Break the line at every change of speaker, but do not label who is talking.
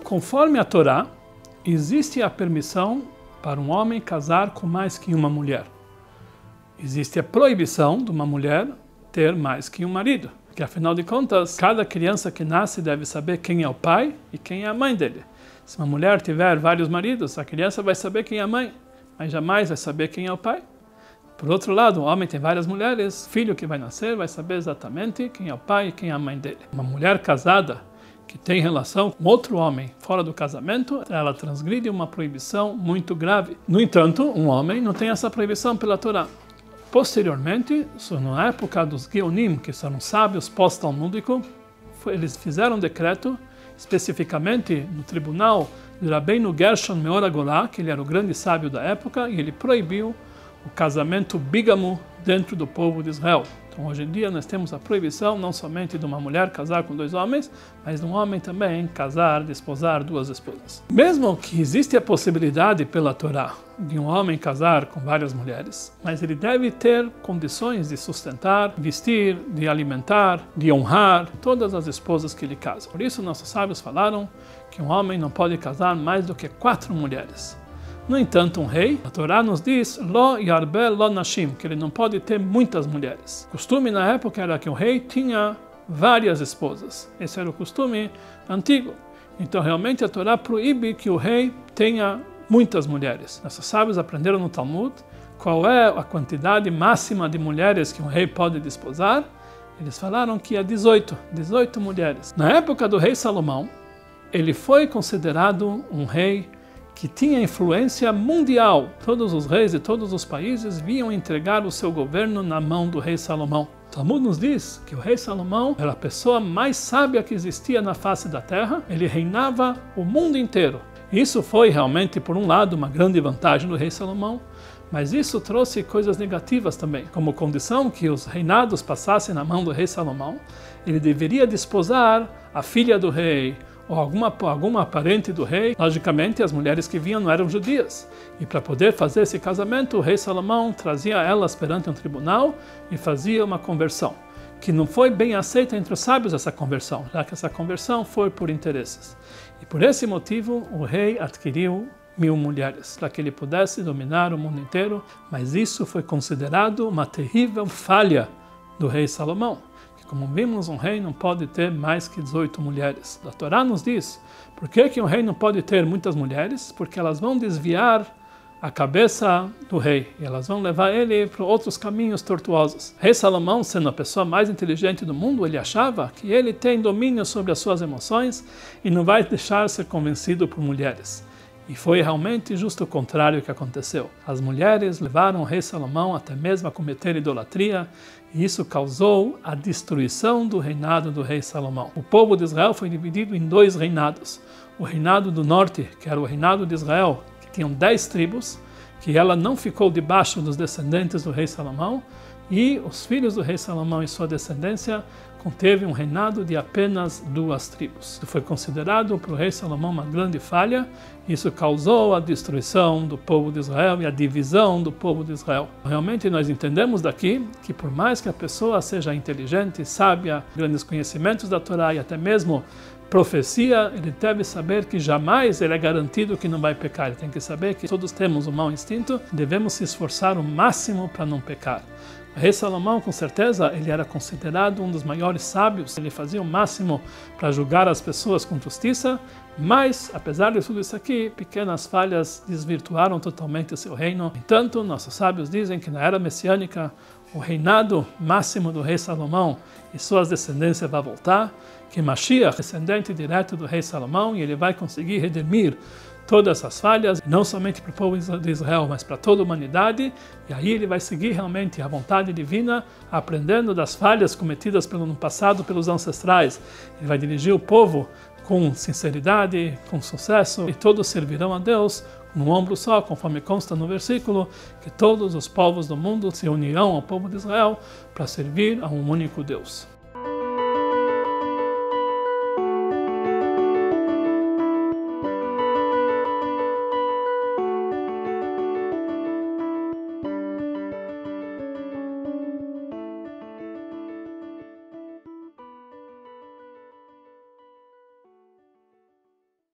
Conforme a Torá, existe a permissão para um homem casar com mais que uma mulher. Existe a proibição de uma mulher ter mais que um marido. Porque, afinal de contas, cada criança que nasce deve saber quem é o pai e quem é a mãe dele. Se uma mulher tiver vários maridos, a criança vai saber quem é a mãe, mas jamais vai saber quem é o pai. Por outro lado, um homem tem várias mulheres, o filho que vai nascer vai saber exatamente quem é o pai e quem é a mãe dele. Uma mulher casada que tem relação com outro homem fora do casamento, ela transgride uma proibição muito grave. No entanto, um homem não tem essa proibição pela Torá. Posteriormente, na época dos Geonim, que são sábios pós-talmúdicos, eles fizeram um decreto, especificamente no tribunal de Rabbeinu Gershon Meor HaGorá, que ele era o grande sábio da época, e ele proibiu o casamento bígamo dentro do povo de Israel. Então, hoje em dia, nós temos a proibição não somente de uma mulher casar com dois homens, mas de um homem também casar, desposar duas esposas. Mesmo que existe a possibilidade pela Torá de um homem casar com várias mulheres, mas ele deve ter condições de sustentar, vestir, de alimentar, de honrar todas as esposas que ele casa. Por isso, nossos sábios falaram que um homem não pode casar mais do que 4 mulheres. No entanto, um rei, a Torá nos diz, Lo yarbel lo nashim, que ele não pode ter muitas mulheres. O costume na época era que o rei tinha várias esposas. Esse era o costume antigo. Então, realmente, a Torá proíbe que o rei tenha muitas mulheres. Nossos sábios aprenderam no Talmud qual é a quantidade máxima de mulheres que um rei pode desposar. Eles falaram que é 18 mulheres. Na época do rei Salomão, ele foi considerado um rei que tinha influência mundial. Todos os reis de todos os países vinham entregar o seu governo na mão do rei Salomão. O Talmud nos diz que o rei Salomão era a pessoa mais sábia que existia na face da terra. Ele reinava o mundo inteiro. Isso foi realmente, por um lado, uma grande vantagem do rei Salomão, mas isso trouxe coisas negativas também. Como condição que os reinados passassem na mão do rei Salomão, ele deveria desposar a filha do rei, ou alguma parente do rei. Logicamente, as mulheres que vinham não eram judias. E para poder fazer esse casamento, o rei Salomão trazia elas perante um tribunal e fazia uma conversão, que não foi bem aceita entre os sábios essa conversão, já que essa conversão foi por interesses. E por esse motivo, o rei adquiriu 1000 mulheres, para que ele pudesse dominar o mundo inteiro, mas isso foi considerado uma terrível falha do rei Salomão. Como vimos, um rei não pode ter mais que 18 mulheres. A Torá nos diz, por que um rei não pode ter muitas mulheres? Porque elas vão desviar a cabeça do rei, e elas vão levar ele para outros caminhos tortuosos. O rei Salomão, sendo a pessoa mais inteligente do mundo, ele achava que ele tem domínio sobre as suas emoções e não vai deixar ser convencido por mulheres. E foi realmente justo o contrário que aconteceu. As mulheres levaram o rei Salomão até mesmo a cometer idolatria, e isso causou a destruição do reinado do rei Salomão. O povo de Israel foi dividido em 2 reinados. O reinado do norte, que era o reinado de Israel, que tinham 10 tribos, que ela não ficou debaixo dos descendentes do rei Salomão, e os filhos do rei Salomão e sua descendência teve um reinado de apenas 2 tribos. Isso foi considerado para o rei Salomão uma grande falha. Isso causou a destruição do povo de Israel e a divisão do povo de Israel. Realmente nós entendemos daqui que por mais que a pessoa seja inteligente, sábia, grandes conhecimentos da Torá e até mesmo profecia, ele deve saber que jamais ele é garantido que não vai pecar. Ele tem que saber que todos temos um mau instinto, devemos se esforçar o máximo para não pecar. O rei Salomão, com certeza, ele era considerado um dos maiores sábios. Ele fazia o máximo para julgar as pessoas com justiça, mas, apesar de tudo isso aqui, pequenas falhas desvirtuaram totalmente o seu reino. No entanto, nossos sábios dizem que na era messiânica, o reinado máximo do rei Salomão e suas descendências vai voltar, que Mashiach é descendente direto do rei Salomão e ele vai conseguir redimir todas essas falhas, não somente para o povo de Israel, mas para toda a humanidade, e aí ele vai seguir realmente a vontade divina, aprendendo das falhas cometidas no passado pelos ancestrais. Ele vai dirigir o povo com sinceridade, com sucesso, e todos servirão a Deus num ombro só, conforme consta no versículo, que todos os povos do mundo se unirão ao povo de Israel para servir a um único Deus.